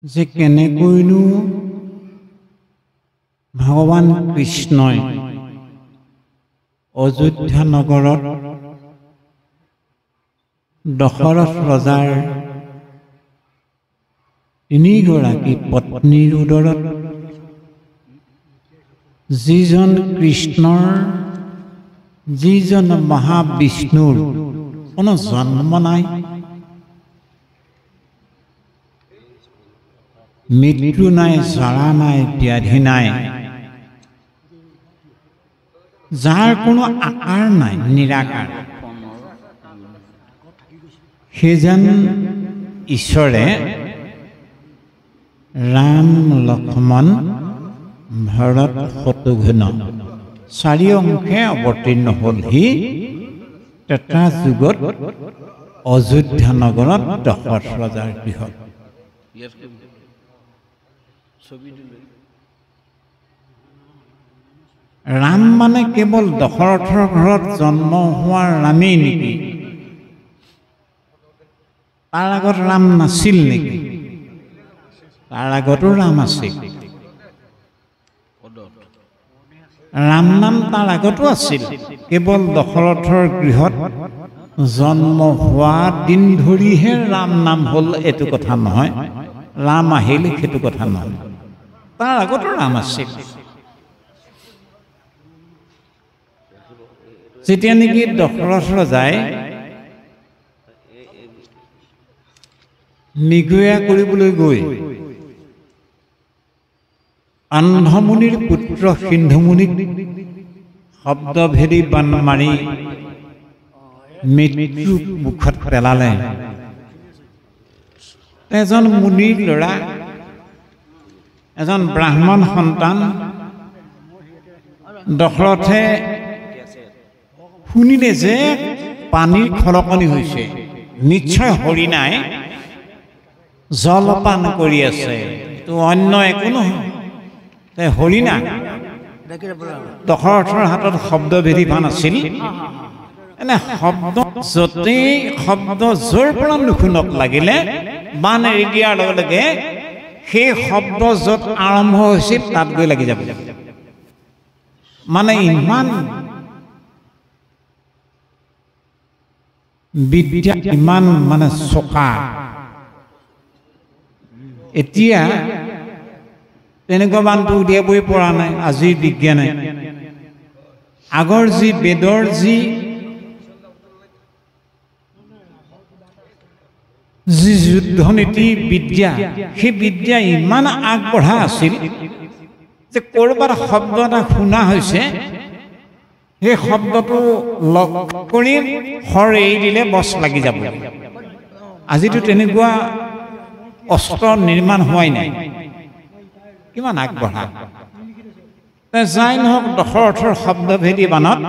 যে কেনেকৈনো ভগৱান কৃষ্ণই অযোধ্যা নগৰত দশৰথ ৰজাৰ তিনিগৰাকী পত্নীৰ উদৰত যিজন কৃষ্ণৰ যিজন মহাবিষ্ণুৰ কোনো জন্ম নাই, মৃত্যু নাই, জৰা নাই, ব্যাধি নাই, যাৰ কোনো আকাৰ নাই, নিৰাকাৰ, সেইজন ঈশ্বৰে ৰাম লক্ষ্মণ ভৰত শত্ৰুঘ্ন চাৰি অংশে অৱতীৰ্ণ হ'লহি ত্ৰেতা যুগত অযোধ্যা নগৰত দশৰথ ৰজাৰ গৃহত। ৰাম মানে কেৱল দশৰথৰ ঘৰত জন্ম হোৱাৰ ৰামেই নেকি? তাৰ আগত ৰাম নাছিল নেকি? তাৰ আগতো ৰাম আছিল। ৰাম নাম তাৰ আগতো আছিল, কেৱল দশৰথৰ গৃহত জন্ম হোৱা দিন ধৰিহে ৰাম নাম হ'ল এইটো কথা নহয়, ৰাম আহিল সেইটো কথা নহয়, তাৰ আগতো ৰাম আছিল। যেতিয়া নেকি দশৰথ ৰজাই মৃগয়া কৰিবলৈ গৈ অন্ধমুনিৰ পুত্ৰ সিন্ধুমুনিক শব্দভেদী বান মাৰি মৃত্যু মুখত পেলালে, এজন মুনিৰ ল'ৰা, এজন ব্ৰাহ্মণ সন্তান দশৰথে শুনিলে যে পানীৰ খলকনি হৈছে, নিশ্চয় হৰিণাই জলপান কৰি আছে, তো অন্য একো নহয়, হৰিণা। দশৰথৰ হাতত শব্দভেদী বান আছিল, এনে শব্দ য'তেই শব্দ য'ৰ পৰা নুশুনক লাগিলে বান এৰি দিয়াৰ লগে লগে সেই শব্দ য'ত আৰম্ভ হৈছিল তাত গৈ লাগি যাব। মানে ইমান বিদ্যা, ইমান মানে চোকা। এতিয়া তেনেকুৱা বানটো উলিয়াবই পৰা নাই আজিৰ বিজ্ঞানে। আগৰ যি বেদৰ যি যুদ্ধ নীতি বিদ্যা, সেই বিদ্যা ইমান আগবঢ়া আছিল যে ক'ৰবাত শব্দ এটা শুনা হৈছে, সেই শব্দটো লগ কৰি শৰ এৰি দিলে বচ লাগি যাব। আজিতো তেনেকুৱা অস্ত্ৰ নিৰ্মাণ হোৱাই নাই, কিমান আগবঢ়া। যাই নহওক দশৰথৰ শব্দভেদী বানত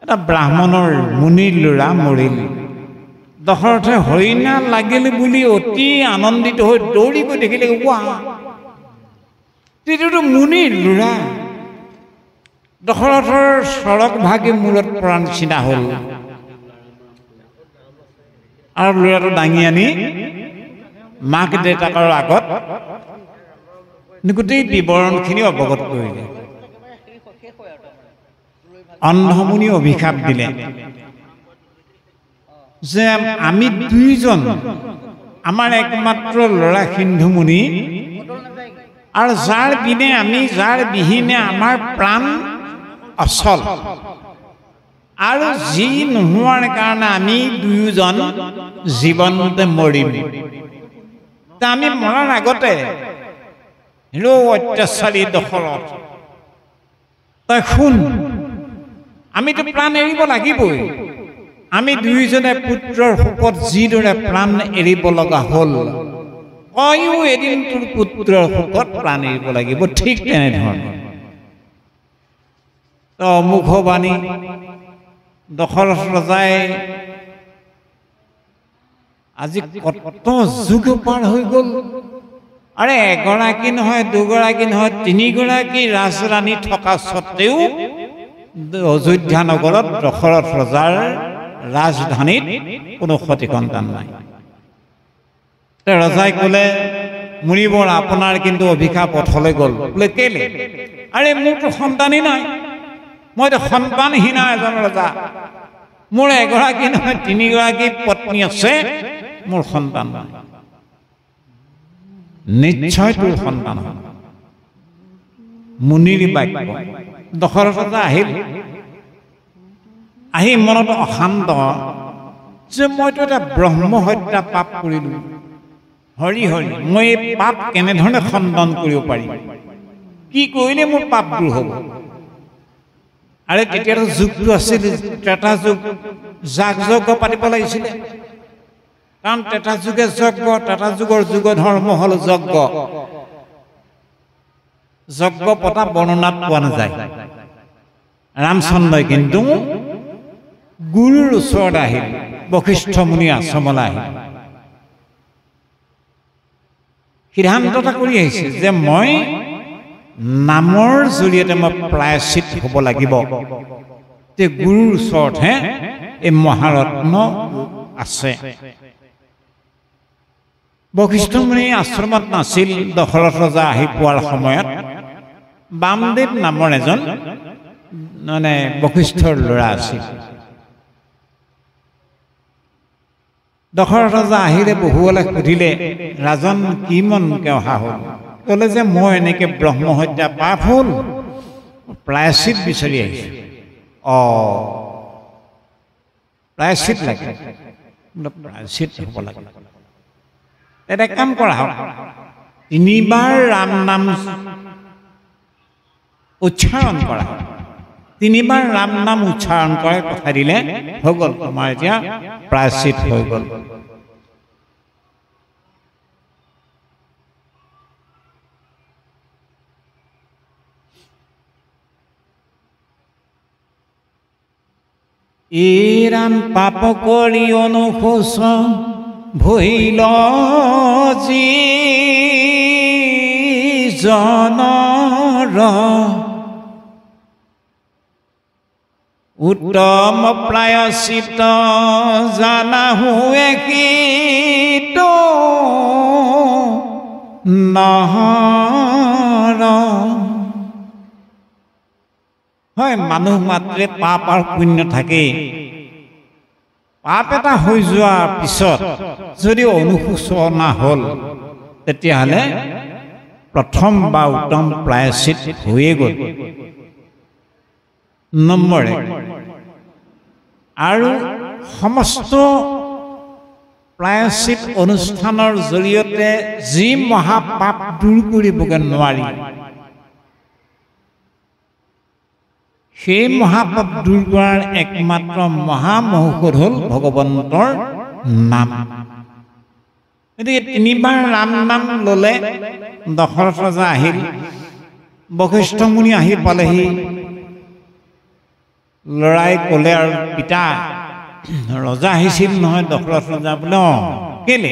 এটা ব্ৰাহ্মণৰ মুনিৰ ল'ৰা মৰিল। দশৰথে হৰিণা লাগিল বুলি অতি আনন্দিত হৈ দৌৰি গৈ দেখিলে, ৱা, তেতিয়াতো মুনিৰ ল'ৰা। দশৰথৰ চৰক ভাগি মূৰত পৰা নিচিনা হ'ল আৰু ল'ৰাটো দাঙি আনি মাক দেউতাকৰ আগত গোটেই বিৱৰণখিনি অৱগত কৰিলে। অন্ধমুনি অভিশাপ দিলে যে আমি দুইজন, আমাৰ একমাত্ৰ ল'ৰা সিন্ধুমুনি, আৰু যাৰ বিনে আমি, যাৰ বিহীনে আমাৰ প্ৰাণ অচল, আৰু যি নোহোৱাৰ কাৰণে আমি দুয়োজন জীৱনতে মৰিম। আমি মৰাৰ আগতে অত্যাচাৰী দশৰথ, তই শুন, আমিতো প্ৰাণ এৰিব লাগিবই। আমি দুয়োজনে পুত্ৰৰ শোকত যিদৰে প্ৰাণ এৰিব লগা হ'ল, তয়ো এদিন তোৰ পুত্ৰৰ শোকত প্ৰাণ এৰিব লাগিব, ঠিক তেনেধৰণে। অমুখ বাণী দশৰথ ৰজাই আজি কত যুগ পাৰ হৈ গ'ল। আৰে এগৰাকী নহয়, দুগৰাকী নহয়, তিনিগৰাকী ৰাজৰাণী থকা স্বত্তেও অযোধ্যা নগৰত দশৰথ ৰজাৰ ৰাজধানীত কোনো সতি সন্তান নাই। ৰজাই ক'লে, মুনিবৰ আপোনাৰ কিন্তু অভিশাপ পথলৈ গ'ল বোলে কেলে আৰে মোৰতো সন্তানেই নাই মইতো সন্তানহীনা এজন ৰজা মোৰ এগৰাকী নহয় 3গৰাকী পত্নী আছে মোৰ সন্তান নাই নিশ্চয় তোৰ সন্তান হ'ব মুনিৰ বাক্য দশৰথ ৰজা আহি মনত অশান্ত যে মইতো এটা ব্ৰহ্ম হত্যা পাপ কৰিলোঁ হৰি হৰি মই এই পাপ কেনেধৰণে খণ্ডন কৰিব পাৰিম কি কৰিলে মোৰ পাপ দূৰ হ'ব আৰে তেতিয়াতো যুগটো আছিল ত্ৰেতা যুগ যাগ যজ্ঞ পাতিব লাগিছিলে কাৰণ ত্ৰেতা যুগে যজ্ঞ ত্ৰেতা যুগৰ যুগ ধৰ্ম হ'ল যজ্ঞ যজ্ঞ পতা বৰ্ণনাত পোৱা নাযায় ৰামচন্দ্ৰই কিন্তু গুৰুৰ ওচৰত আহিল বশিষ্ঠ মুনি আশ্ৰমলৈ আহিল সিদ্ধান্ত এটা কৰি আহিছে যে মই নামৰ জৰিয়তে মই প্ৰায়শ্চিত হ'ব লাগিব যে গুৰুৰ ওচৰতহে এই মহাৰত্ন আছে বশিষ্ঠ মুনি আশ্ৰমত নাছিল দশৰথ ৰজা আহি পোৱাৰ সময়ত বামদেৱ নামৰ এজন মানে বশিষ্ঠৰ ল'ৰা আছিল দশৰথ ৰজা আহিলে বহুৱালে সুধিলে ৰাজন কি মনকে অহা হ'ল ক'লে যে মই এনেকৈ ব্ৰহ্ম হত্যা পাপ হ'ল প্ৰায়শ্চিত বিচাৰি আহিছোঁ প্ৰায়শ্চিত লাগে প্ৰায়শ্চিত হ'ব লাগে এটা কাম কৰা হওক 3বাৰ ৰাম নাম উচ্চাৰণ কৰা 3বাৰ ৰাম নাম উচ্চাৰণ কৰে কথা দিলে হৈ গ'ল তোমাৰ এতিয়া প্ৰায়শ্চিত হৈ গ'ল এই ৰাম পাপ কৰি অনুশোচ ভৈল যি জনৰ উত্তম প্ৰায়শ্চিত জানাহুৱে কিতো নহৰ হয় মানুহ মাত্ৰে পাপ আৰু পুণ্য থাকেই পাপ এটা হৈ যোৱাৰ পিছত যদি অনুশোচনা হ'ল তেতিয়াহ'লে প্ৰথম বা উত্তম প্ৰায়শ্চিত হৈয়ে গ'ল নম্বৰ 1 আৰু সমস্ত প্ৰায়শ্চিত অনুষ্ঠানৰ জৰিয়তে যি মহাপাপ দূৰ কৰিবগৈ নোৱাৰি সেই মহাপাপ দূৰ কৰাৰ একমাত্ৰ মহামহৌষধ হ'ল ভগৱন্তৰ নাম গতিকে 3বাৰ ৰাম নাম ল'লে দশৰথ ৰজা আহিল বশিষ্ঠ মুনি আহি পালেহি ল'ৰাই ক'লে আৰু পিতা ৰজা আহিছিল নহয় দশৰথ ৰজা বোলে কেলে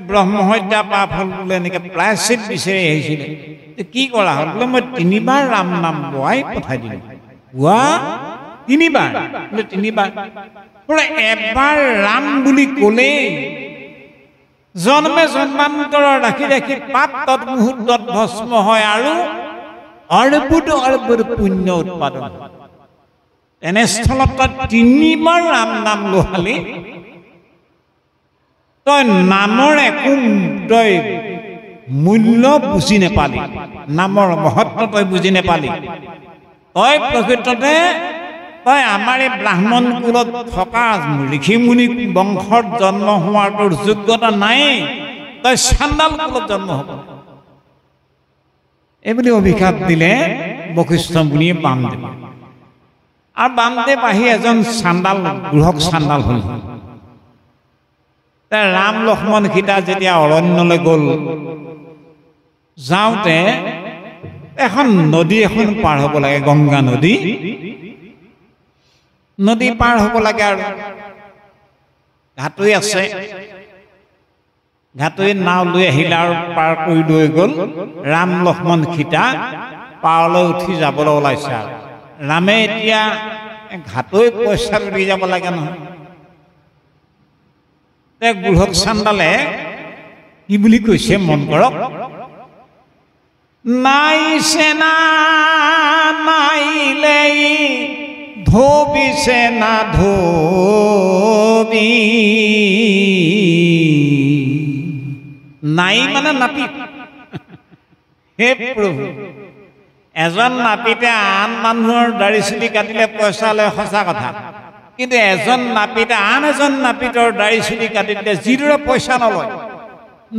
ব্ৰহ্ম হত্যা পাপ হ'ল বোলে এনেকৈ প্ৰায়শ্চিত বিচাৰি আহিছিলে কি কৰা হ'ল বোলে মই 3বাৰ ৰাম নাম লোৱাই পঠাই দিলোঁ 3বাৰ বোলে 3বাৰ বোলে এবাৰ ৰাম বুলি ক'লেই জন্মে জন্মান্তৰ ৰাখি ৰাখি পাপ তৎমুহূৰ্তত ভস্ম হয় আৰু অৰ্বুদ পুণ্য উৎপাদন এনেস্থলত 3বাৰ ৰাম নাম লোৱালি তই নামৰ একো তই মূল্য বুজি নেপালি নামৰ মহত্ব তই বুজি নেপালি তই প্ৰকৃততে তই আমাৰ এই ব্ৰাহ্মণ কুলত থকা ঋষি মুনি বংশত জন্ম হোৱাৰ তোৰ যোগ্যতা নাই তই চাণ্ডাল কুলত জন্ম হ'ব এইবুলি অভিশাপ দিলে বশিষ্ঠ মুনিয়ে বামদেৱ আৰু বামদেৱ আহি এজন চাণ্ডাল গৃহক চাণ্ডাল হ'ল ৰাম লক্ষ্মণ সীতা যেতিয়া অৰণ্যলৈ গ'ল যাওঁতে এখন নদী এখন পাৰ হ'ব লাগে গংগা নদী পাৰ হ'ব লাগে আৰু ঘাটৈ আছে ঘাটৈ নাও লৈ আহিলে আৰু পাৰ কৰি লৈ গ'ল ৰাম লক্ষ্মণ সীতা পাৰলৈ উঠি যাবলৈ ওলাইছে আৰু ৰামে এতিয়া ঘাটৈ পইচা লৈ যাব লাগে নহয় গৃহক চাণ্ডালে কি বুলি কৈছে মন কৰক নাই সেনা নাইলেই ধোবিছে না ধোবি নাই মানে নাপিত হে প্ৰভু এজন নাপিতে আন মানুহৰ দাড়ি চুলি কাটিলে পইচা লয় সঁচা কথা কিন্তু এজন নাপিতে আন এজন নাপিতৰ দাড়ি চুলি কাটিলে যিদৰে পইচা নলয়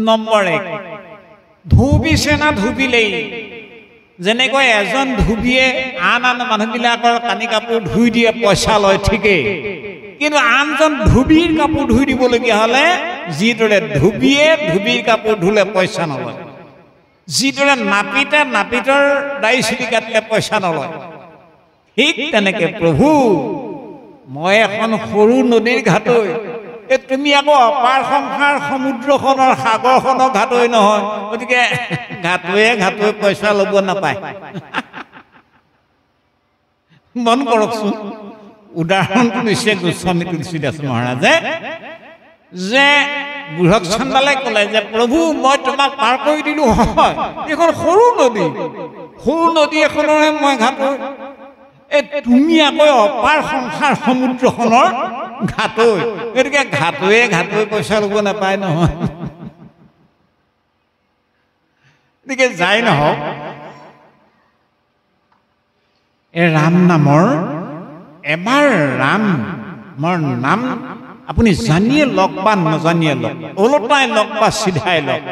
নম্বৰ 1 ধুবিছে না ধুবিলেই যেনেকৈ এজন ধুবিয়ে আন আন মানুহবিলাকৰ কানি কাপোৰ ধুই দিয়ে পইচা লয় ঠিকেই কিন্তু আনজন ধুবিৰ কাপোৰ ধুই দিবলগীয়া হ'লে যিদৰে ধুবিয়ে ধুবিৰ কাপোৰ ধুলে পইচা নলয় যিদৰে নাপিতে নাপিতৰ দাড়ি চুলি কাটিলে পইচা নলয় ঠিক তেনেকে প্ৰভু মই এখন সৰু নদীৰ ঘাটৈ তুমি আকৌ অপাৰ সংসাৰ সমুদ্ৰখনৰ সাগৰখনৰ ঘাটৈ নহয় গতিকে ঘাটৈয়ে পইচা ল'ব নাপায় মন কৰকচোন উদাহৰণটো দিছে গোস্বামী তুলসীদাস মহাৰাজে যে বুঢ়ক চন্দালে ক'লে যে প্ৰভু মই তোমাক পাৰ কৰি দিলো হয় এইখন সৰু নদী এখনৰে মই ঘাটৈ তুমি আকৌ অপাৰ সংসাৰ সমুদ্ৰখনৰ ঘাটৈ গতিকে ঘাটৈয়ে পইচা ল'ব নাপায় নহয় গতিকে যাই নহওক এই ৰাম নামৰ এবাৰ ৰামৰ নাম আপুনি জানিয়ে লওক বা নজানিয়ে লওক ওলোটাই লওক বা চিধাই লওক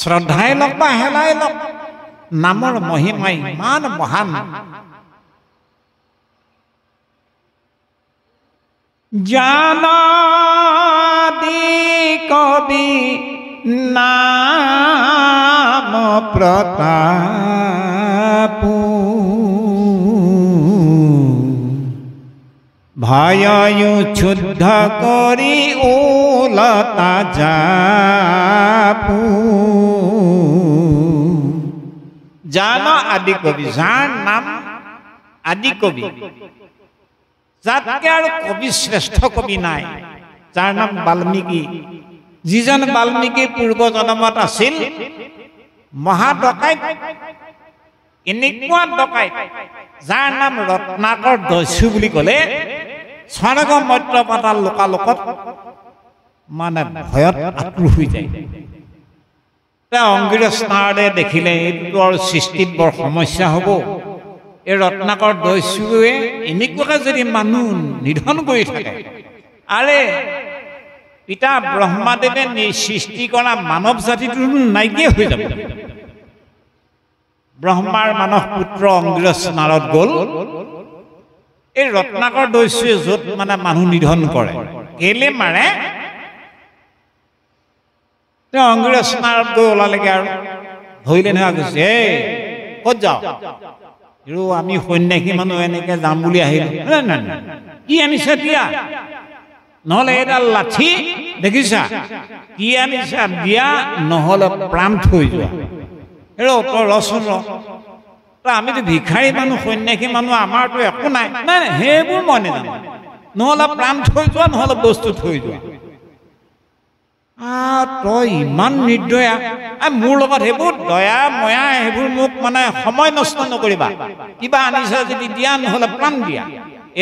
শ্ৰদ্ধাই লওক বা হেলাই লওক নামৰ মহিমা ইমান মহান জানাদি কবি নাম প্ৰতাপু ভয়য়ু শুদ্ধ কৰি ওলতা যাপু জান আদি কবি যাৰ নাম আদি কবি যাতকে আৰু কবি শ্ৰেষ্ঠ কবি নাই যাৰ নাম বাল্মীকি যিজন বাল্মীকি পূৰ্ব জন্মত আছিল মহা ডকাইত এনেকুৱা ডকাইত যাৰ নাম ৰত্নাকৰ দস্যু বুলি ক'লে স্বৰ্গ মৰ্ত্য পাতাল লোকালোকত মানে ভয়ত আতুৰ হৈ যায় অংগীৰজ নাৰদে দেখিলে এইটো আৰু সৃষ্টিত বৰ সমস্যা হ'ব এই ৰত্নাকৰ দস্যুৱে এনেকুৱাকে যদি মানুহ নিধন কৰি থাকে আৰে পিতা ব্ৰহ্মাদেৱে সৃষ্টি কৰা মানৱ জাতিটো নাইকিয়া হৈ যাব ব্ৰহ্মাৰ মানস পুত্ৰ অংগীৰজ নাৰদ গ'ল এই ৰত্নাকৰ দস্যুৱে য'ত মানে মানুহ নিধন কৰে কেলে মাৰে তেওঁ অংগীৰজ নাৰদ গৈ ওলালেগে আৰু ধৰিলে নহয় কৈছে ক'ত যাওঁ আমি সন্যাসী মানুহ এনেকে যাম বুলি আহিলো কি আনিছা দিয়া নহ'লে এডাল লাঠি দেখিছা কি আনিছা দিয়া নহ'লে প্ৰাণ থৈ যোৱা তই ৰচোন আমিতো ভিক্ষাৰী মানুহ সন্যাসী মানুহ আমাৰতো একো নাই নাই সেইবোৰ মই নাজানো নহ'লে প্ৰাণ থৈ যোৱা নহ'লে বস্তু থৈ যোৱা তই ইমান নিৰ্দয়া মোৰ লগত সেইবোৰ দয়া ময়া সেইবোৰ মোক মানে সময় নষ্ট নকৰিবা কিবা আনিছা যদি দিয়া নহ'লে প্ৰাণ দিয়া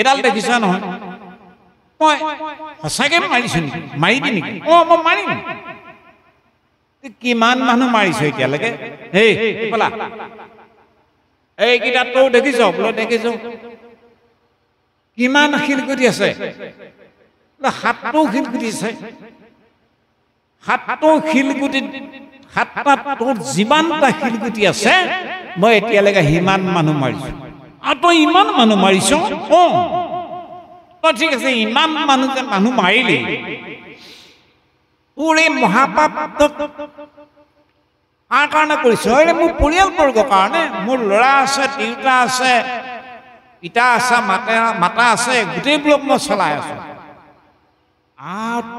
এডাল দেখিছা নহয় মই সঁচাকে মাৰিছো নেকি মাৰিবি নেকি মই মাৰিম কিমান মানুহ মাৰিছো এতিয়ালৈকে এইকেইটা তই দেখিছ বোলে দেখিছো কিমান শিলগুটি আছে 7টো শিলগুটি আছে 7টো শিলগুটি 7টা তোৰ যিমানটা শিলগুটি আছে মই এতিয়ালৈকে সিমান মানুহ মাৰিছো তই ইমান মানুহ মাৰিছ ঠিক আছে ইমান মানুহ মাৰিলি তোৰ এই মহাপাপ কাৰ কাৰণে কৰিছ মোৰ পৰিয়ালবৰ্গৰ কাৰণে মোৰ ল'ৰা আছে দেউতা আছে পিতা আছে মাতা আছে গোটেইবিলাক মই চলাই আছো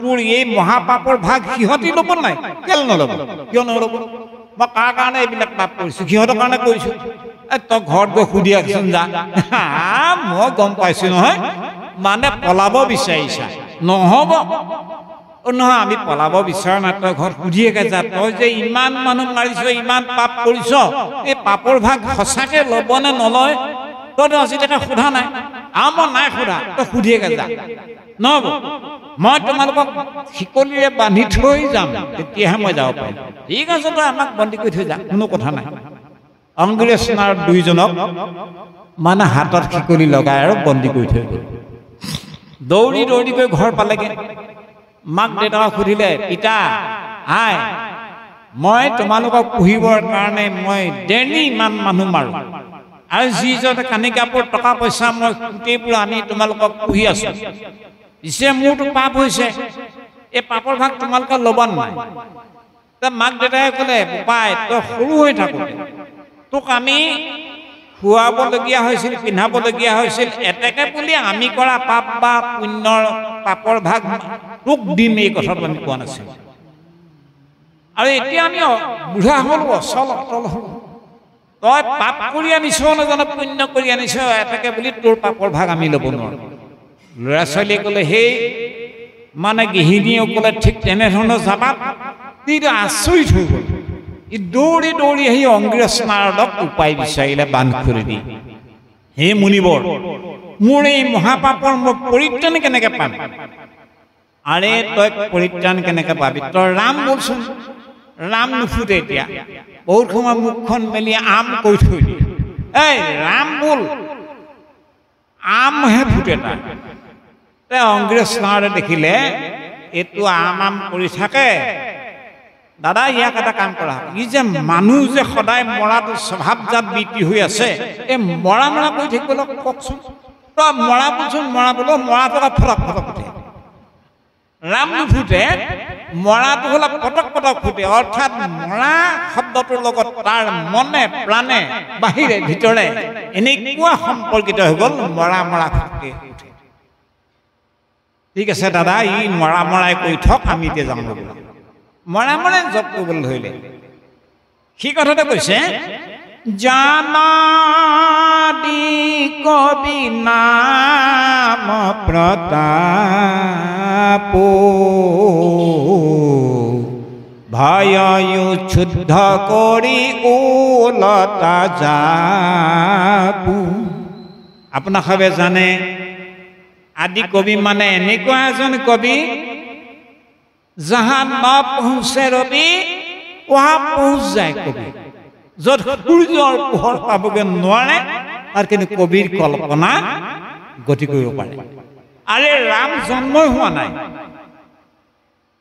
তোৰ এই মহাপাপৰ ভাগ সিহঁতি ল'ব নাই কেলে নল'ব কিয় নল'ব মই কাৰ কাৰণে এইবিলাক পাপ কৰিছো সিহঁতৰ কাৰণে কৰিছো তই ঘৰত গৈ সুধি আহচোন যা মই গম পাইছো নহয় মানে পলাব বিচাৰিছা নহ'ব নহয় আমি পলাব বিচৰা নাই, তই ঘৰত সুধিয়েকে যা, তই যে ইমান মানুহ মাৰিছ, ইমান পাপ কৰিছ, এই পাপৰ ভাগ সঁচাকে ল'ব নে নলয় তইতো আজিলৈকে সোধা নাই। আৰু মই নাই সোধা, তই সুধিয়েকে যা, নহ'ব। মই তোমালোকক শিকলিৰে বান্ধি থৈ যাম, তেতিয়াহে মই যাব পাৰিম। ঠিক আছে, তই আমাক বন্দী কৰি থৈ যা, কোনো কথা নাই। অংগুৰেজ নাৰ দুইজনক মানে হাতত শিকলি লগাই আৰু বন্দী কৰি থৈ গ'ল। দৌৰি দৌৰি গৈ ঘৰ পালেগৈ। মাক দেউতাকক সুধিলে, পিতা আই, মই তোমালোকক পুহিবৰ কাৰণে মই ডেইলি ইমান মানুহ মাৰোঁ, আৰু যিজনে কানি কাপোৰ টকা পইচা মই গোটেইবোৰ আনি তোমালোকক পুহি আছোঁ, পিছে মোৰতো পাপ হৈছে, এই পাপৰ ভাগ তোমালোকে ল'ব নাই। মাক দেউতাই ক'লে, বোপাই তই সৰু হৈ থাকোঁতে তোক আমি খুৱাবলগীয়া হৈছিল, পিন্ধাবলগীয়া হৈছিল, এতেকে বুলি আমি কৰা পাপ বা পুণ্যৰ পাপৰ ভাগ তোক দিম, এই কথাটো আমি কোৱা নাছিল। আৰু এতিয়া আমি বুঢ়া হ'লো, অচল অটল হ'লো, তই পাপ কৰি আনিছ নাজানো, পুণ্য কৰি আনিছ, এতেকে বুলি তোৰ পাপৰ ভাগ আমি ল'ব নোৱাৰোঁ। ল'ৰা ছোৱালীয়ে ক'লে, সেই মানে গৃহিণীয়ে ক'লে, ঠিক তেনেধৰণৰ যাবা। তেতিয়া আচৰিত হৈ গ'ল। ই দৌৰি দৌৰি আহি অংগ্ৰেজ নাৰদক উপায় বিচাৰিলে বান্ধ কৰি দি, হে মুনিবৰ, মোৰ এই মহাপাপৰ মই পৰিত্ৰাণ কেনেকে পাম? আৰে তই পৰিত্ৰাণ কেনেকে পাবি? তই ৰাম বলচোন। ৰাম নুফুটে এতিয়া, বহুত সময় মুখখন মেলি আম কৈ থৈ দিয়ে। এই ৰাম বোল, আমহে ফুটে তাৰ। অংগ্ৰেজ নাৰদে দেখিলে এইটো আম কৰি থাকে, দাদা ইয়াক এটা কাম কৰা, ই যে মানুহ যে সদায় মৰাটো স্বভাৱজাত বৃত্তি হৈ আছে, এই মৰা মৰা কৰি থাকিবলৈ কওকচোন। তই মৰা বলচোন, মৰা বোলো, মৰাটো ফটক ফটক ফুটে। ৰাম নুফুটে, মৰাটো হ'লে পটক পটক ফুটে। অৰ্থাৎ মৰা শব্দটোৰ লগত তাৰ মনে প্ৰাণে বাহিৰে ভিতৰে এনেকুৱা সম্পৰ্কিত হৈ গ'ল, মৰা মৰা ফুটে। ঠিক আছে দাদা, ই মৰা মৰাই কৰি থক, আমি এতিয়া যাম। মৰা মৰাই জপ কৰিবলৈ ধৰিলে। সি কথাতে কৈছে, জানাদি কবি নাম প্ৰতাপ, ভয়য়ু শুদ্ধ কৰি ওলতা যাবু। আপোনাক সবে জানে, আদি কবি মানে এনেকুৱা এজন কবি, जहां न पहुंचे रवि वहां पहुंच जाए कवि। য'ত সূৰ্যৰ পোহৰ পাবগৈ নোৱাৰে তাৰ কিন্তু কবিৰ কল্পনা গতি কৰিব পাৰে। আৰে ৰাম জন্মই হোৱা নাই,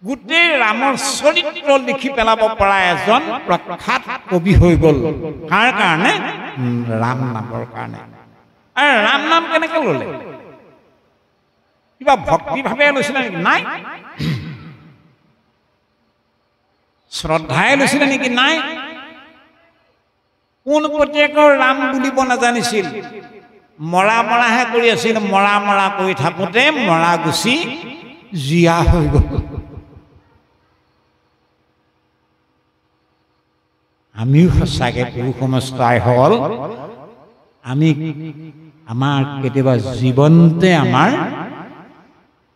গোটেই ৰামৰ চৰিত্ৰ লিখি পেলাব পৰা এজন প্ৰখ্যাত কবি হৈ গ'ল। কাৰ কাৰণে? ৰাম নামৰ কাৰণে। আৰু ৰাম নাম কেনেকৈ ল'লে? কিবা ভক্তিভাৱে লৈছিলে নেকি? নাই। শ্ৰদ্ধাই লৈছিলে নেকি? নাই। কোন প্ৰত্যেকৰ ৰাম বুলিব নাজানিছিল, মৰা মৰাহে কৰি আছিল। মৰা মৰা কৰি থাকোঁতে মৰা গুচি জীয়া হৈ গ'ল। আমিও সঁচাকৈ পুৰুষ সমষ্টাই হ'ল, আমি আমাৰ কেতিয়াবা জীৱনতে আমাৰ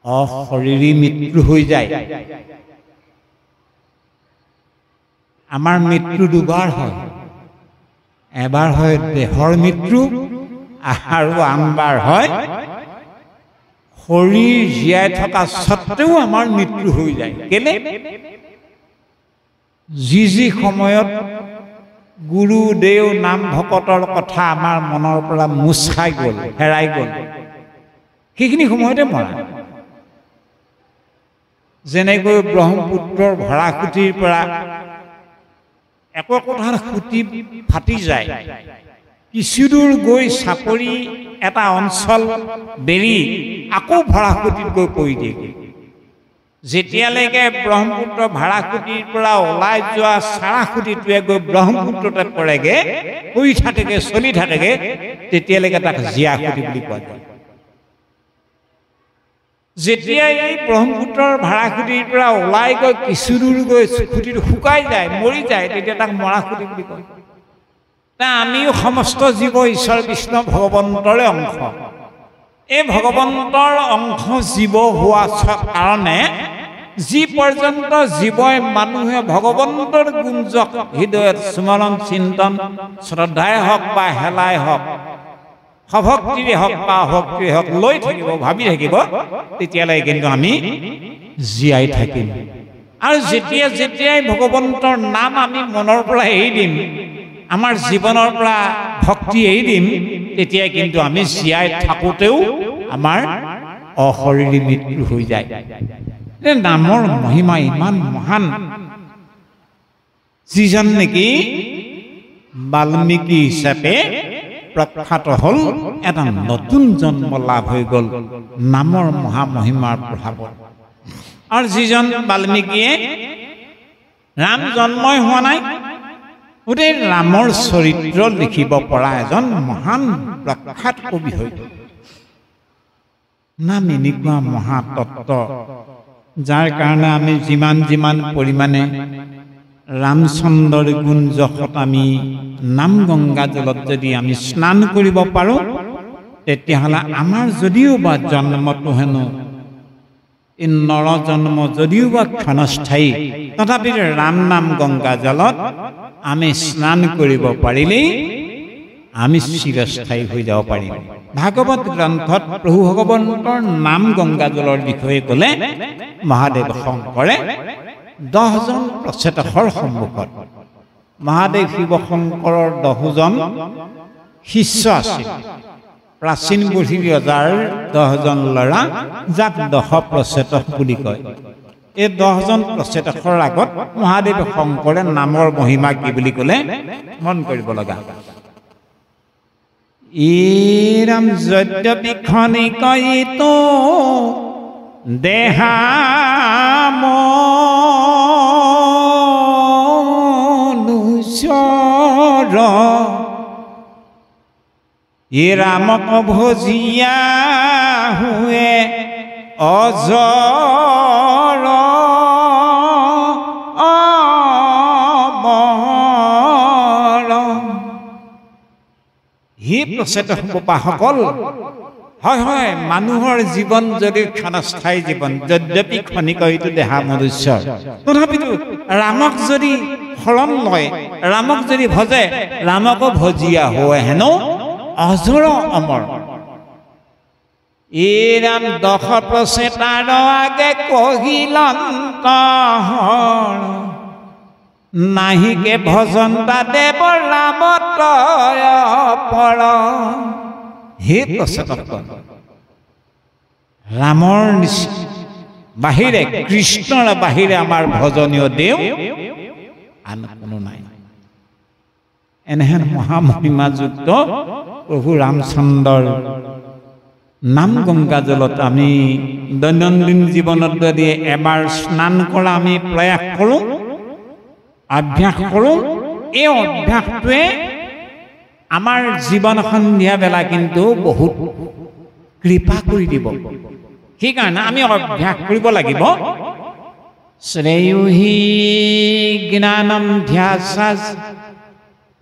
অশৰীৰী মৃত্যু হৈ যায়। আমাৰ মৃত্যু দুবাৰ হয়, এবাৰ হয় দেহৰ মৃত্যু আৰু আনবাৰ হয় শৰীৰ জীয়াই থকা স্বত্বেও আমাৰ মৃত্যু হৈ যায়। কেলে? যি যি সময়ত গুৰু দেও নাম ভকতৰ কথা আমাৰ মনৰ পৰা মুচ খাই গ'ল, হেৰাই গ'ল, সেইখিনি সময়তে মৰা। যেনেকৈ ব্ৰহ্মপুত্ৰৰ ভৰাকুটিৰ পৰা একো একোটা খুটি ফাটি যায়, কিছুদূৰ গৈ চাপৰি এটা অঞ্চল বেৰি আকৌ ভৰাকুটিত গৈ পৰি দিয়ে। যেতিয়ালৈকে ব্ৰহ্মপুত্ৰ ভাৰাকুটিৰ পৰা ওলাই যোৱা চাৰাকুটিটোৱে গৈ ব্ৰহ্মপুত্ৰতে পৰেগে, পৰি থাকেগে, চলি থাকেগে, তেতিয়ালৈকে তাক জীয়াকুটি বুলি কোৱা যায়। যেতিয়া এই ব্ৰহ্মপুত্ৰৰ ভাৰাকুটিৰ পৰা ওলাই গৈ কিছুদূৰ গৈ খুটিটো শুকাই যায়, মৰি যায়, তেতিয়া তাক মৰাকুটি বুলি কয়। আমিও সমস্ত জীৱ ঈশ্বৰ কৃষ্ণ ভগৱন্তৰে অংশ। এই ভগৱন্তৰ অংশ জীৱ হোৱা কাৰণে যি পৰ্যন্ত জীৱই মানুহে ভগৱন্তৰ গুঞ্জক হৃদয়ত স্মৰণ চিন্তন শ্ৰদ্ধাই হওক বা হেলাই হওক সভক্তিৰে হওক বা অভক্তিৰে হওক লৈ থাকিব ভাবি থাকিব তেতিয়ালৈ কিন্তু আমি জীয়াই থাকিম আৰু যেতিয়া যেতিয়াই ভগৱন্তৰ নাম আমি মনৰ পৰা এৰি দিম আমাৰ জীৱনৰ পৰা ভক্তি এৰি দিম তেতিয়াই কিন্তু আমি জীয়াই থাকোঁতেও আমাৰ অশৰীৰী মৃত্যু হৈ যায় নামৰ মহিমা ইমান মহান যিজন নেকি বাল্মীকি হিচাপে প্ৰখ্যাত হ'ল এটা নতুন জন্ম লাভ হৈ গ'ল নামৰ মহামহিমাৰ প্ৰভাৱত আৰু যিজন বাল্মীকিয়ে ৰাম জন্মই হোৱা নাই গোটেই ৰামৰ চৰিত্ৰ লিখিব পৰা এজন মহান প্ৰখ্যাত কবি হৈ গ'ল নাম এনেকুৱা মহাতত্ত্ব যাৰ কাৰণে আমি যিমান পৰিমাণে ৰামচন্দ্ৰৰ গুণ যশত আমি নাম গংগা জলত যদি আমি স্নান কৰিব পাৰোঁ তেতিয়াহ'লে আমাৰ যদিও বা জন্মটো হেনো নৰ জন্ম যদিও বা ক্ষণস্থায়ী তথাপি ৰাম নাম গংগা জলত আমি স্নান কৰিব পাৰিলেই আমি চিৰস্থায়ী হৈ যাব পাৰিম ভাগৱত গ্ৰন্থত প্ৰভু ভগৱন্তৰ নাম গংগা জলৰ বিষয়ে ক'লে মহাদেৱ শংকৰে 10জন প্ৰচেতকৰ সন্মুখত মহাদেৱ শিৱ শংকৰৰ 10জন শিষ্য আছিল প্ৰাচীন বুঢ়ী ৰজাৰ 10জন ল'ৰা যাক 10 প্ৰচেতক বুলি কয় এই 10জন প্ৰচেতকৰ আগত মহাদেৱ শংকৰে নামৰ মহিমা কি বুলি ক'লে মন কৰিব লগা ইৰাম যদ্যপি ক্ষণিকয়িত দেহামনুষ্যৰ ই ৰামক ভজিয়া হুৱে অজৰ হি প্ৰচেতক উপাসকল হয় মানুহৰ জীৱন যদি ক্ষণস্থায়ী জীৱন যদ্যপি ক্ষণিকয়িত দেহা মনুষ্যৰ তথাপিতো ৰামক যদি শৰণ লয় ৰামক যদি ভজে ৰামক ভজিয়া হয় হেনো অজৰ অমৰ এই ৰাম 10 প্ৰচেতাৰ আগে কহিলন্ত নাহিকে ভজন্তা দেৱ ৰামতয় পৰ হে প্ৰচেতক ৰামৰ বাহিৰে কৃষ্ণৰ বাহিৰে আমাৰ ভজনীয় দেৱ আন কোনো নাই এনেহেন মহামহিমাযুক্ত প্ৰভু ৰামচন্দ্ৰৰ নাম গংগা জলত আমি দৈনন্দিন জীৱনত যদি এবাৰ স্নান কৰা আমি প্ৰয়াস কৰোঁ অভ্যাস কৰোঁ এই অভ্যাসটোৱে আমাৰ জীৱন সন্ধিয়া বেলা কিন্তু বহুত কৃপা কৰি দিব সেইকাৰণে আমি অভ্যাস কৰিব লাগিব শ্ৰেয়ুহি জ্ঞানম ধ্যাসাস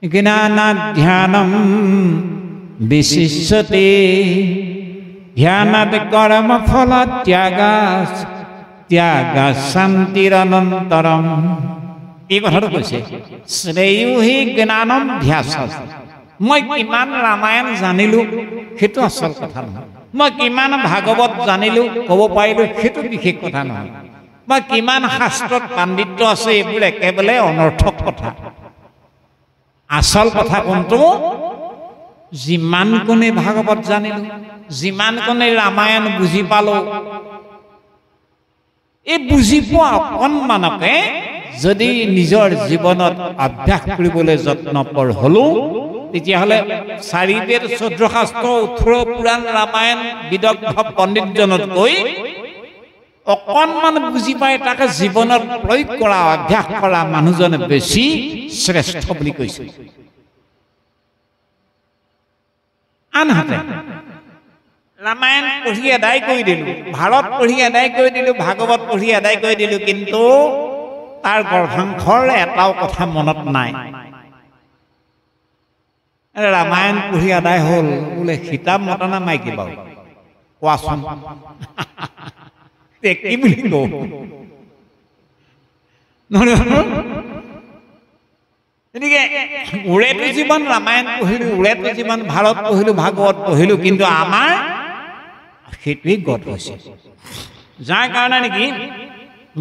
জ্ঞানাধ্যানম বিশিষ্যতে ধ্যানাদ কৰ্ম ফল ত্যাগাস ত্যাগাস শান্তিৰনন্তৰম এই কথাটো কৈছে শ্ৰেয়ুহি জ্ঞানম ধ্যাসাস মই কিমান ৰামায়ণ জানিলোঁ সেইটো আচল কথা নহয় মই কিমান ভাগৱত জানিলোঁ ক'ব পাৰিলোঁ সেইটো বিশেষ কথা নহয় মই কিমান শাস্ত্ৰত পাণ্ডিত্য আছে এইবোৰ একেবাৰে অনৰ্থক কথা আচল কথা কোনটো যিমান কোনে ভাগৱত জানিলোঁ যিমান কোনে ৰামায়ণ বুজি পালোঁ এই বুজি পোৱা অকণমানকে যদি নিজৰ জীৱনত অভ্যাস কৰিবলৈ যত্নপৰ হ'লোঁ তেতিয়াহ'লে 4 বেদ 14 শাস্ত্ৰ 18 পুৰাণ ৰামায়ণ বিদগ্ধ পণ্ডিতজনতকৈ অকণমান বুজি পাই তাকে জীৱনত প্ৰয়োগ কৰা অভ্যাস কৰা মানুহজনে বেছি শ্ৰেষ্ঠ বুলি কৈছে আনহাতে ৰামায়ণ পঢ়ি আদায় কৰি দিলোঁ ভাৰত পঢ়ি আদায় কৰি দিলোঁ ভাগৱত পঢ়ি আদায় কৰি দিলোঁ কিন্তু তাৰ গৰ্ভাংশৰ এটাও কথা মনত নাই ৰামায়ণ পঢ়ি আদায় হ'ল বোলে সীতা মতা না মাইকী বাৰু কোৱাচোন কি বুলি কওঁ গতিকে ওৰেতো জীৱন ৰামায়ণ পঢ়িলোঁ, ওৰেতো জীৱন ভাৰত পঢ়িলোঁ, ভাগৱত পঢ়িলোঁ, কিন্তু আমাৰ সেইটোৱেই গত হৈছে। যাৰ কাৰণে নেকি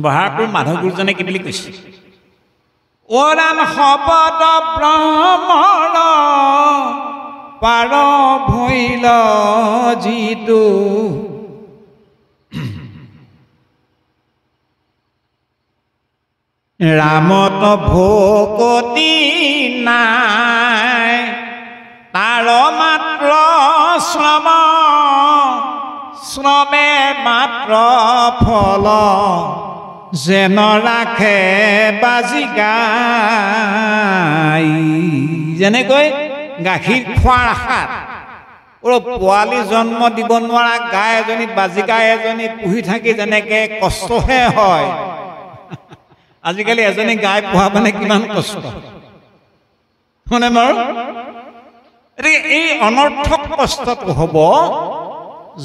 বহাৰপুৰ মাধৱ গুৰুজনে কি বুলি কৈছে, অ ৰাম শপত ব্ৰহ্মণ পাৰ ভৈল যিটো, ৰামত ভকতি নাই তাৰ মাত্ৰ শ্ৰম, শ্ৰমে মাত্ৰ ফল, যেন ৰাখে বাজি গাই। যেনেকৈ গাখীৰ খোৱাৰ আশাত পোৱালি জন্ম দিব নোৱাৰা গাই এজনী, বাজি গাই এজনী পুহি থাকি যেনেকে কষ্টহে হয়, আজিকালি এজনী গাই পোহা মানে কিমান কষ্ট মানে বাৰু। এই অনৰ্থক কষ্টটো হ'ব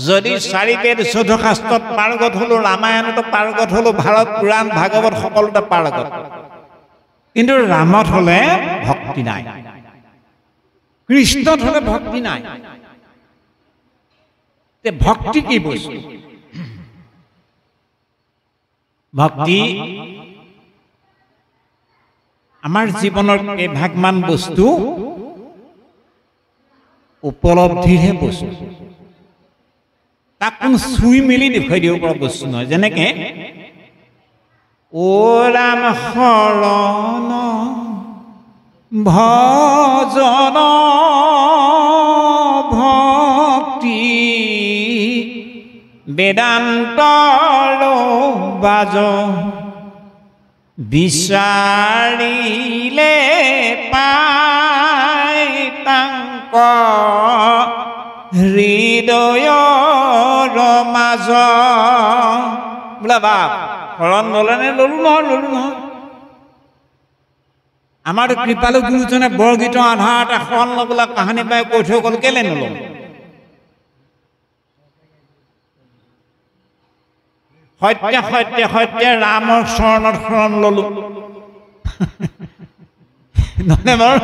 যদি 4 বেদ 14 শাস্ত্ৰত পাৰ্গত হলো, ৰামায়ণতো পাৰ্গত হলো, ভাৰত পুৰাণ ভাগৱত সকলোতে পাৰ্গত, কিন্তু ৰামত হলে ভক্তি নাই, কৃষ্ণত হলে ভক্তি নাই। ভক্তি কি বস্তু? ভক্তি আমাৰ জীৱনৰ কেইভাগমান বস্তু উপলব্ধিৰহে বস্তু, তাক কোনো চুই মেলি দেখুৱাই দিব পৰা বস্তু নহয়। যেনেকে অ ৰাম শৰণ ভজন ভক্তি বেদান্তৰ বাজ, বিচাৰিলে পাই তাংক হৃদয়ৰ মাজ। বোলে বাপ শৰণ ললে নে? ললো নহয়। আমাৰ কৃপালু গুৰুজনে বৰগীতৰ আধাৰত শৰণ লবলৈ কাহানি পাই কৈ থৈ গ'ল, কেলে নলওঁ? সত্য সত্য সত্য ৰামৰ চৰণত শৰণ ললো। নহয় বাৰু,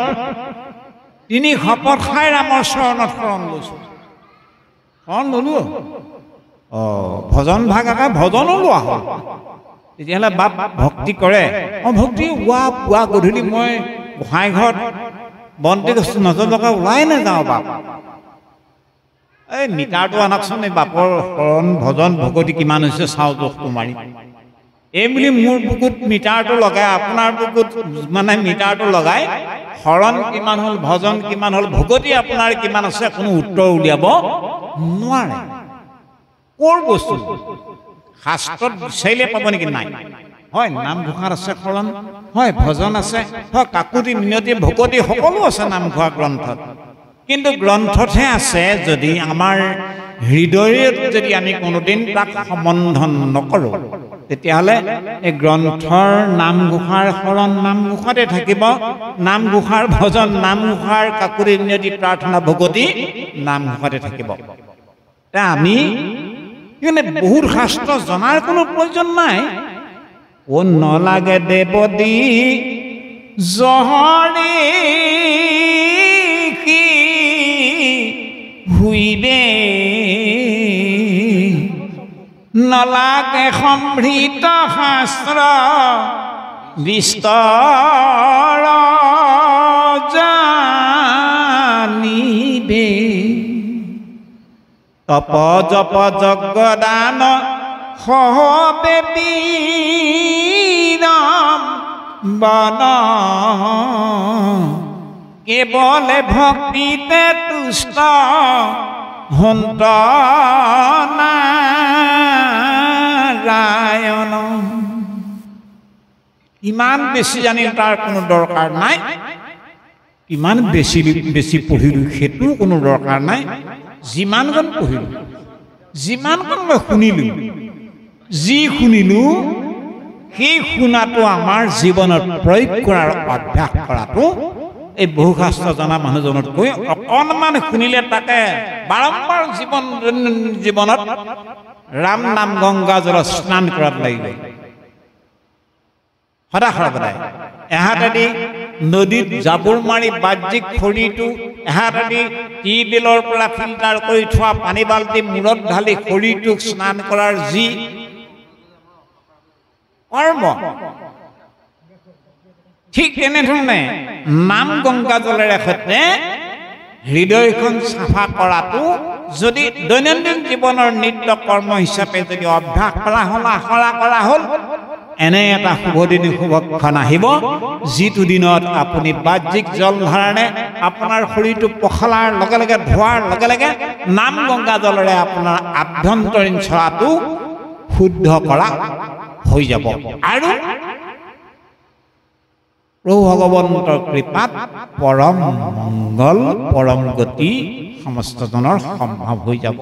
তিনি শপত খাই ৰামৰ চৰণত শৰণ লৈছো, শৰণ ললো। ভজন ভাগ আকা ভজনো লোৱা হ'ল। তেতিয়াহ'লে বাপ ভক্তি কৰে। ভক্তি পুৱা গধূলি মই গোসাঁই ঘৰত বন্তি গছ নজলকে ওলাই নাযাওঁ বাপ। এই মিটাৰটো আনকচোন, এই বাপৰ শৰণ ভজন ভকতি কিমান হৈছে চাওঁ জোখটো মাৰি। এই বুলি মোৰ বুকুত মিটাৰটো লগাই, আপোনাৰ বুকুত মানে মিটাৰটো লগাই শৰণ কিমান হ'ল, ভজন কিমান হ'ল, ভকতি আপোনাৰ কিমান আছে কোনো উত্তৰ উলিয়াব নোৱাৰে। ক'ৰ বস্তু শাস্ত্ৰত বিচাৰিলে পাব নেকি? নাই। হয় নামঘোষাত আছে শৰণ, হয় ভজন আছে, হয় কাকুতি মিনতি ভকতি সকলো আছে নামঘোষা গ্ৰন্থত, কিন্তু গ্ৰন্থতহে আছে। যদি আমাৰ হৃদয়ত যদি আমি কোনোদিন তাক সম্বন্ধন নকৰোঁ, তেতিয়াহ'লে এই গ্ৰন্থৰ নামঘোষাৰ শৰণ নামঘোষাতে থাকিব, নামঘোষাৰ ভজন, নামঘোষাৰ কাকুতি মিনতি প্ৰাৰ্থনা ভকতি নামঘোষাতে থাকিব। আমি বহুত শাস্ত্ৰ জনাৰ কোনো প্ৰয়োজন নাই। ও নলাগে দেৱদী জহৰি হুইবে, নলাগে সমৃত শাস্ত্ৰ বিস্তৰ জানিবে, তপ জপ যজ্ঞ দান সহবে বীৰম বন, কেৱলে ভক্তিতে তুষ্ট হন্ত নাৰায়ণ। ইমান বেছি জানি তাৰ কোনো দৰকাৰ নাই, ইমান বেছি পঢ়িলোঁ সেইটো কোনো দৰকাৰ নাই। যিমানজন পঢ়িলোঁ, যিমানজন মই শুনিলোঁ, যি শুনিলোঁ সেই শুনাটো আমাৰ জীৱনত প্ৰয়োগ কৰাৰ অভ্যাস কৰাটো এই বহু শাস্ত্ৰ জনা মানুহজনতকৈ অকণমান শুনিলে তাকে বাৰম্বাৰ জীৱনত ৰাম নাম গংগা জলত স্নান কৰাত লাগিব। সদা সৰ্বদাই এহাতেদি নদীত জাবুৰ মাৰি বাহ্যিক শৰীৰটো এহাতেদি টিউবেলৰ পৰা ফিল্টাৰ কৰি থোৱা পানী বাল্টি মূৰত ঢালি শৰীৰটোক স্নান কৰাৰ যি কৰ্ম, ঠিক তেনেধৰণে নাম গংগা জলেৰে সৈতে হৃদয়খন চাফা কৰাটো যদি দৈনন্দিন জীৱনৰ নিত্য কৰ্ম হিচাপে যদি অভ্যাস কৰা হ'ল, আখৰা কৰা হ'ল, এনে এটা শুভদিন শুভক্ষণ আহিব যিটো দিনত আপুনি বাহ্যিক জল ধাৰণে আপোনাৰ শৰীৰটো পখলাৰ লগে লগে ধোৱাৰ লগে লগে নাম গংগা জলেৰে আপোনাৰ আভ্যন্তৰীণ চলাটো শুদ্ধ কৰা হৈ যাব। আৰু প্ৰভু ভগৱন্তৰ কৃপাত পৰম মংগল পৰম গতি সমস্তজনৰ সম্ভৱ হৈ যাব।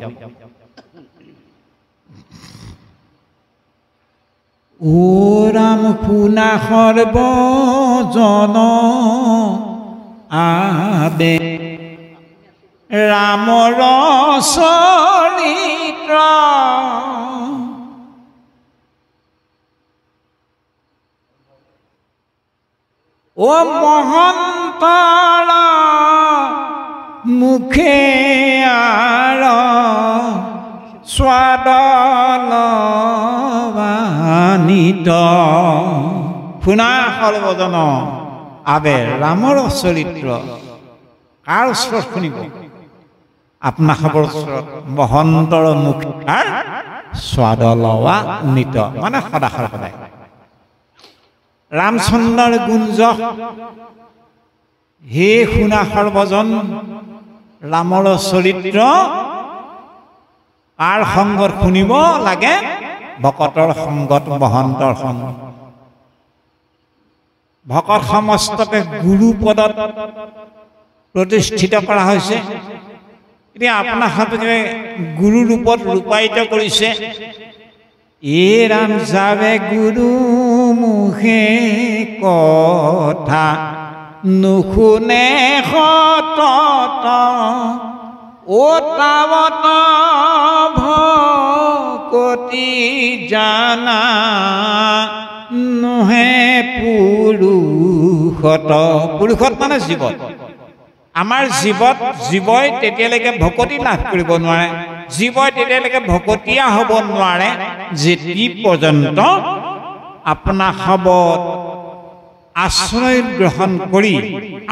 ও ৰাম শুনা সৰ্বজন আবে ৰামৰ চৰিত্ৰ ও মহন্তৰ মুখে আৰ স্বাদলৱানিত শুনা সৰ্বজন আবে ৰামৰ চৰিত্ৰ। কাৰ ওচৰত শুনিব? আপোনাৰ খবৰ ওচৰত মহন্তৰ মুখে স্বাদলৱানিত, মানে সদা সৰ্বদাই ৰামচন্দ্ৰৰ গুঞ্জ। হে শুনা সৰ্বজন ৰামৰ চৰিত্ৰ। কাৰ সংগত শুনিব লাগে? ভকতৰ সংগত, মহন্তৰ সংগ। ভকত সমস্তকে গুৰু পদত প্ৰতিষ্ঠিত কৰা হৈছে। এতিয়া আপোনাৰ সাপেক্ষে গুৰু ৰূপত ৰূপায়িত কৰিছে। এ ৰাম যাবে গুৰু মুখে কথা নুশুনে সতত ও তাৱত ভকতি জানা নোহে পুৰুষত। পুৰুষত মানে জীৱত। আমাৰ জীৱত জীৱই তেতিয়ালৈকে ভকতি লাভ কৰিব নোৱাৰে, জীৱই তেতিয়ালৈকে ভকতীয়া হ'ব নোৱাৰে যেতি পৰ্যন্ত আপোনাৰ খবত আশ্ৰয় গ্ৰহণ কৰি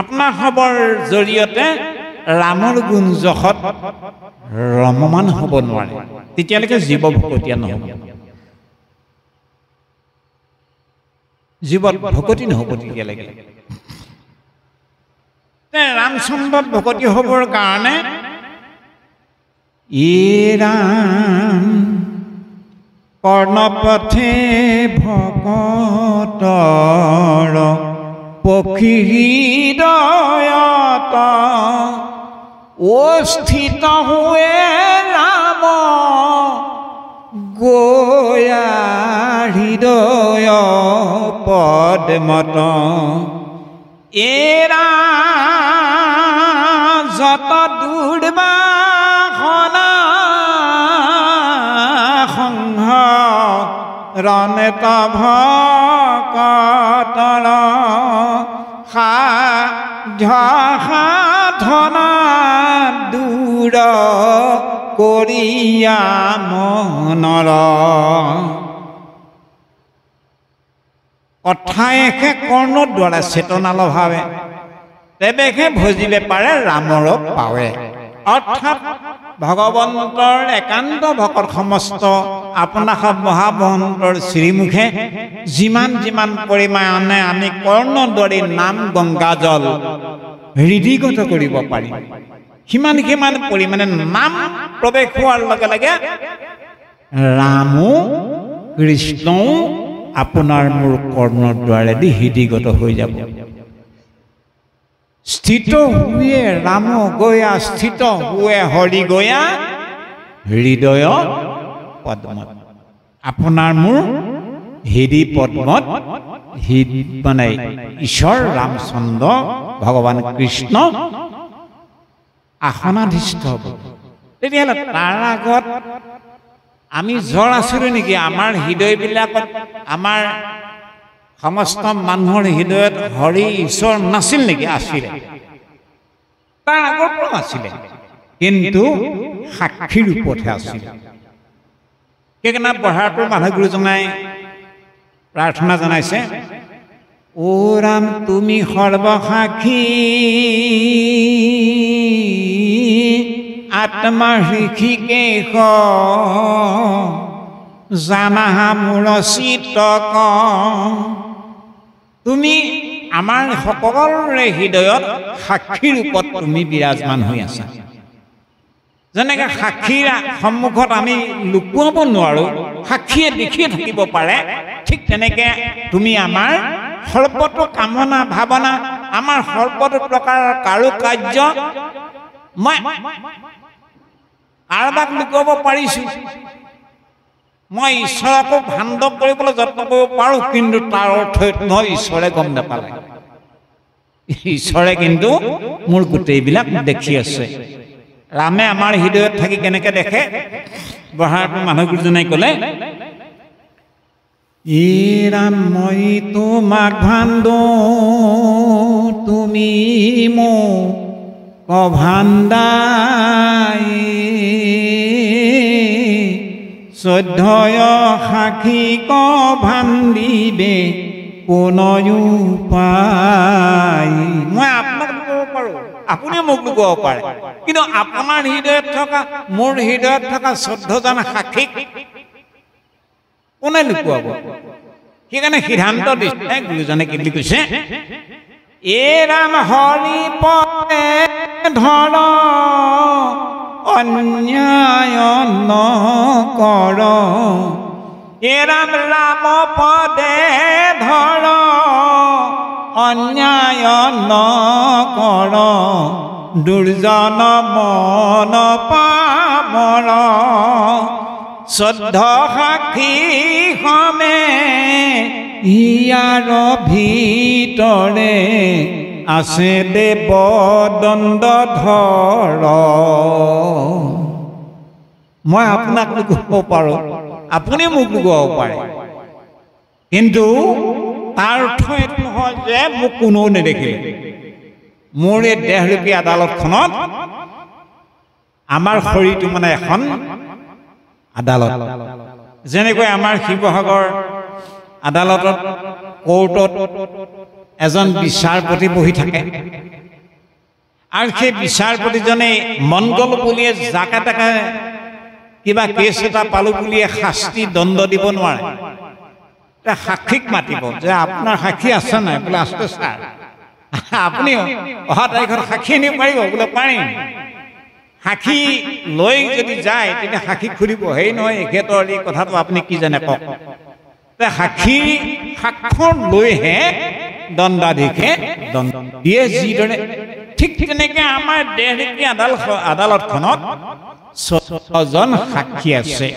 আপোনাৰ খবৰ জৰিয়তে ৰামৰ গুণ যশত ৰমমান হ'ব নোৱাৰে, তেতিয়ালৈকে জীৱ ভকতীয়া নহ'ব, জীৱত ভকতি নহ'ব তেতিয়ালৈকে। ৰামচন্দ্ৰত ভকতি হ'বৰ কাৰণে ই ৰাম কৰ্ণপথে ভকতৰ পক্ষী হৃদয়ত ও স্থিত হুৱে ৰাম গয়া হৃদয় পদ্মত। এৰা যত দুৰ্বাসনা সংহ ৰণত ভকতৰ সাধনা দূৰ কৰিয়া মনৰ। কথায়েহে কৰ্ণৰ দ্বাৰা চেতনালভাৱে তেৱেহে ভজিলে পাৰে ৰামৰ পাৱে। অৰ্থাৎ ভগৱন্তৰ একান্ত ভকত সমস্ত আপোনাক মহামহন্তৰ শ্ৰীমুখে যিমান যিমান পৰিমাণে আমি কৰ্ণদ্বাৰী নাম গংগাজল হৃদিগত কৰিব পাৰিম, সিমান সিমান পৰিমাণে নাম প্ৰৱেশ হোৱাৰ লগে লগে ৰামো কৃষ্ণও আপোনাৰ মোৰ কৰ্ণদ্বাৰেদি হৃদিগত হৈ যাব। স্থিত হুৱে ৰাম গয়া স্থিত হুৱে হৰি গয়া হৃদয় পদ্মত। আপোনাৰ মোৰ হৃদি পদ্মত মানে ঈশ্বৰ ৰামচন্দ্ৰ ভগৱান কৃষ্ণ আসনাধিষ্ঠ হ'ব। তেতিয়াহ'লে তাৰ আগত আমি জ্বৰ আছিলোঁ নেকি? আমাৰ হৃদয়বিলাকত আমাৰ সমস্ত মানুহৰ হৃদয়ত হৰি ঈশ্বৰ নাছিল নেকি? আছিলে, তাৰ আগৰ পৰা আছিলে, কিন্তু সাক্ষী ৰূপতহে আছিলে। সেইকাৰণে বঢ়াৰপুৰ মাধৱ গুৰুজনাই প্ৰাৰ্থনা জনাইছে, অ ৰাম তুমি সৰ্বসাক্ষী, আত্মাৰ ঋষিকেশ জানাহা মোৰ চিত্তক। তুমি আমাৰ সকলোৰে হৃদয়ত সাক্ষী ৰূপত তুমি বিৰাজমান হৈ আছা। যেনেকৈ সাক্ষীৰ সন্মুখত আমি লুকুৱাব নোৱাৰোঁ, সাক্ষীয়ে দেখিয়ে থাকিব পাৰে, ঠিক তেনেকৈ তুমি আমাৰ সৰ্বতো কামনা ভাৱনা, আমাৰ সৰ্বতো প্ৰকাৰৰ কাৰুকাৰ্য মই কাৰোবাক লুকুৱাব পাৰিছোঁ। মই ঈশ্বৰকো ভাণ্ড কৰিবলৈ যত্ন কৰিব পাৰোঁ, কিন্তু তাৰ অৰ্থ নহয় ঈশ্বৰে গম নাপালে। ঈশ্বৰে কিন্তু মোৰ গোটেইবিলাক দেখি আছে। ৰামে আমাৰ হৃদয়ত থাকি কেনেকৈ দেখে? বঢ়াৰপুৰ মাধৱ গুৰুজনাই ক'লে, ই ৰাম মই তোমাক ভাণ্ডো, তুমি মোক ভাণ্ডাই, শ্ৰদ্ধয় সাক্ষী ক ভাণ্ডিবে কোনয়ো পাই। মই আপোনাক লুকুৱাব পাৰোঁ, আপুনিও মোক লুকুৱাব পাৰে, কিন্তু আপোনাৰ হৃদয়ত থকা, মোৰ হৃদয়ত থকা শ্ৰদ্ধজন সাক্ষীক কোনে লুকুৱাব? সেইকাৰণে সিদ্ধান্ত দিছে গুৰুজনে কি বুলি কৈছে, এ ৰাম হৰি পদে ধৰ অন্যায় নকৰ, এ ৰাম ৰাম পদে ধৰ অন্যায় নকৰ, দুৰ্জন মন পামৰ, শ্ৰদ্ধ সাক্ষী সমে ইয়াৰ ভিতৰে আছে দেৱ দণ্ড ধৰ। মই আপোনাক লুকুৱাব পাৰোঁ, আপুনি মোক লুকুৱাব পাৰে, কিন্তু তাৰ অৰ্থ এইটো নহয় যে মোক কোনেও নেদেখিলে। মোৰ এই দেহৰূপী আদালতখনত আমাৰ শৰীৰটো মানে এখন আদালত। যেনেকৈ আমাৰ শিৱসাগৰ আদালতত কোৰ্টত এজন বিচাৰপতি বহি থাকে, আৰু সেই বিচাৰপতিজনে মংগল বুলিয়ে যাকে তাকে কিবা কেছ এটা পালোঁ বুলিয়ে শাস্তি দণ্ড দিব নোৱাৰে। সাক্ষীক মাতিব যে আপোনাৰ সাক্ষী আছে নাই? বোলে আছে ছাৰ। আপুনি অহা তাৰিখত সাক্ষী আনিব পাৰিব? বোলে পাৰিম। সাক্ষী লৈ যদি যায় তেতিয়া সাক্ষীক সুধিব, হেৰি নহয় এখেতৰ এই কথাটো আপুনি কি জানে কওক। সাক্ষী সাক্ষ্য লৈহে দণ্ডাধীশে দণ্ড দিয়ে যিদৰে, ঠিক তেনেকৈ আমাৰ দেহৰূপী আদালতখনত ৬জন সাক্ষী আছে।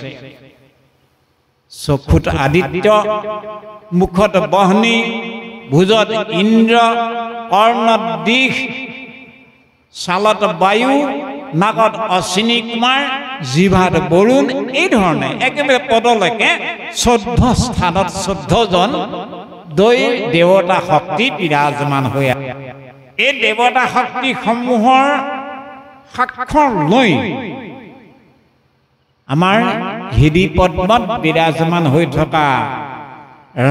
চকুত আদিত্য, মুখত বহ্নি, ভুজত ইন্দ্ৰ, কৰ্ণত দিশ, ছালত বায়ু, নাকত অশ্বিনী কুমাৰ, জিভাত বৰুণ, এই ধৰণে একেবাৰে পদলৈকে ১৪ স্থানত ১৪জন দেৱতা শক্তি বিৰাজমান হৈ আছে। এই দেৱতা শক্তিসমূহৰ সাক্ষ্য লৈ আমাৰ হৃদি পদ্মত বিৰাজমান হৈ থকা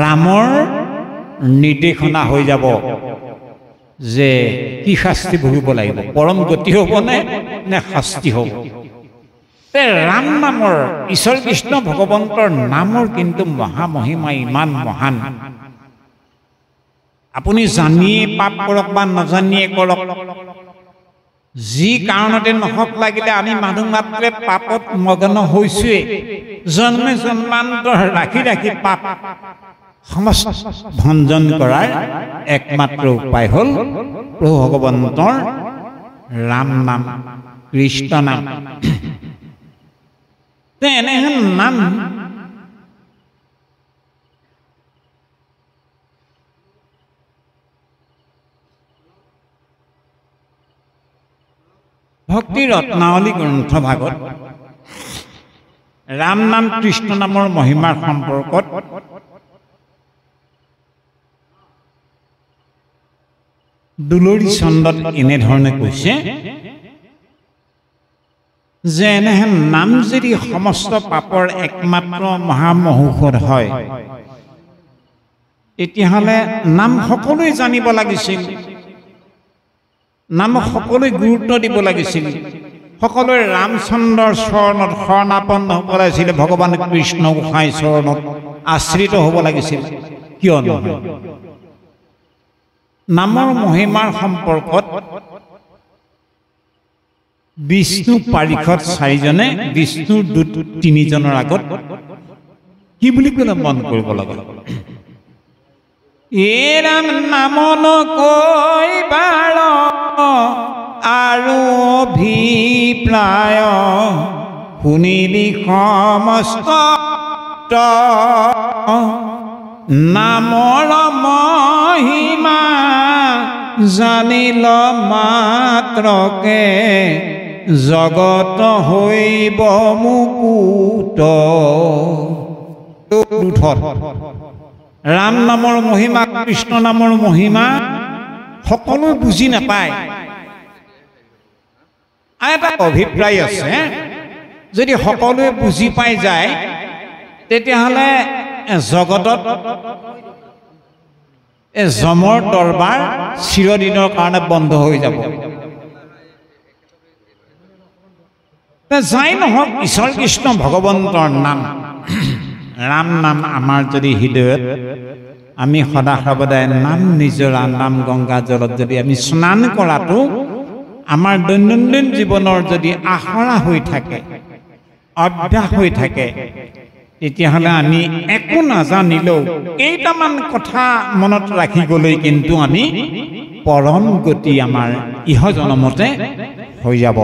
ৰামৰ নিৰ্দেশনা হৈ যাব যে কি শাস্তি ভুগিব লাগিব, পৰম গতি হ'বনে নে শাস্তি হ'ব। ৰাম নামৰ ঈশ্বৰ কৃষ্ণ ভগৱন্তৰ নামৰ কিন্তু মহামহিমা ইমান মহান। আপুনি জানিয়ে পাপ কৰক বা নাজানিয়ে কৰক, যি কাৰণতে নহওক লাগিলে আমি মানুহ মাত্ৰে পাপত মগ্ন হৈছোৱে। জন্মে জন্মান্তৰ ৰাখি ৰাখি পাপ সমস্ত ভঞ্জন কৰাৰ একমাত্ৰ উপায় হ'ল প্ৰভু ভগৱন্তৰ ৰাম নাম, কৃষ্ণ নাম। এনেহেন নাম ভক্তি ৰত্নাৱলী গ্ৰন্থ ভাগত ৰাম নাম কৃষ্ণ নামৰ মহিমাৰ সম্পৰ্কত দুলৰী চন্দত এনেধৰণে কৈছে যে এনেহেন নাম যদি সমস্ত পাপৰ একমাত্ৰ মহামহৌষধ হয় তেতিয়াহ'লে নাম সকলোৱে জানিব লাগিছিল, নাম সকলোৱে গুৰুত্ব দিব লাগিছিল, সকলোৱে ৰামচন্দ্ৰৰ চৰণত শৰণাপন্ন হ'ব লাগিছিল, ভগৱান কৃষ্ণ গোসাঁইৰ চৰণত আশ্ৰিত হ'ব লাগিছিল। কিয় নহয়? নামৰ মহিমাৰ সম্পৰ্কত বিষ্ণু পাৰিষদ 4জনে বিষ্ণুৰ দূত 3জনৰ আগত কি বুলি ক'লে মন কৰিব লাগে। এ ৰাম নাম নকৈবাৰ আৰু অভিপ্ৰায় শুনিলি সমস্ত নামৰ মহিমা জানিল মাত্ৰকে জগত হৈব মুকুত। ৰাম নামৰ মহিমা, কৃষ্ণ নামৰ মহিমা সকলোৱে বুজি নাপায়। এটা অভিপ্ৰায় আছে, যদি সকলোৱে বুজি পাই যায় তেতিয়াহ'লে জগতত যমৰ দৰবাৰ চিৰদিনৰ কাৰণে বন্ধ হৈ যাব। যাই নহওক, ঈশ্বৰ কৃষ্ণ ভগৱন্তৰ নাম, ৰাম নাম আমাৰ যদি হৃদয়ত আমি সদা সৰ্বদাই নাম নিজৰা, নাম গংগা জলত যদি আমি স্নান কৰাটো আমাৰ দৈনন্দিন জীৱনৰ যদি আখৰা হৈ থাকে, অভ্যাস হৈ থাকে, তেতিয়াহ'লে আমি একো নাজানিলেও কেইটামান কথা মনত ৰাখি গ'লেই কিন্তু আমি পৰম গতি আমাৰ ইহ জনমতে হৈ যাব।